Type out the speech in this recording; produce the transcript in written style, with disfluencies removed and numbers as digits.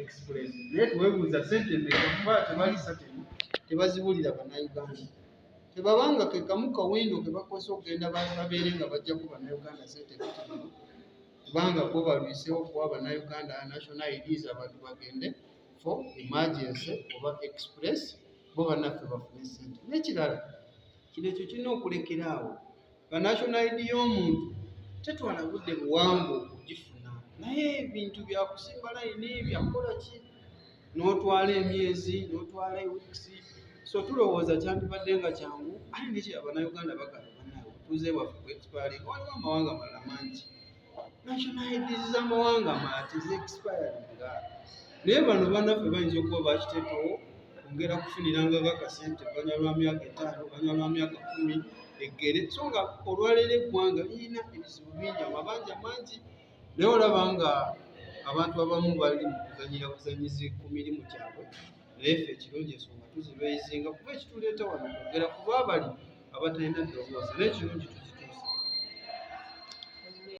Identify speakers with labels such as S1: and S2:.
S1: express. Naye tuwebuuza ssente mmeka kuba tebalisa tebazibulira bannayuganda. Tebabanga ke kamu kawindo ke bakozesa okugenda babeere nga bajjaku bannayuganda ssente kutino kubanga bo balwiseewo okuwa bannayuganda national IDs abantu bagende for emergency oba express bo bannaffe bafune ssente. N'ekirala kino ekyo kirina okulekera awo national ID y'omuntu tetwala budde buwanvu okugifuna, naye ebintu byakusimba layini byakukola ki n'otwala emyezi n'otwala ewiikisi. So tulowooza kyandibadde nga kyangu ate neki abannayuganda bagamba bannaawe obutuuze bwaffe bwe expiring. Waliwo amawanga malala mangi national IDs z'amawanga mala tezexpiringa, naye bano bannaffe bayinza okuba bakiteekawo kwongera kufunirangako akasente banywa lwa myaka 5 banywa lwa myaka 10 eggere. So nga olwaleero eggwanga lirina ebizibu bingi amabanja mangi, naye olaba nga abantu abamu bali mu kuzanyira buzanyizi ku mirimu gyabwe, naye ffe ekirungi ensonga tuzibeeyizinga kuba ekituleeta wano kwogera kuba abali abatalina ddoboozi, naye ekirungi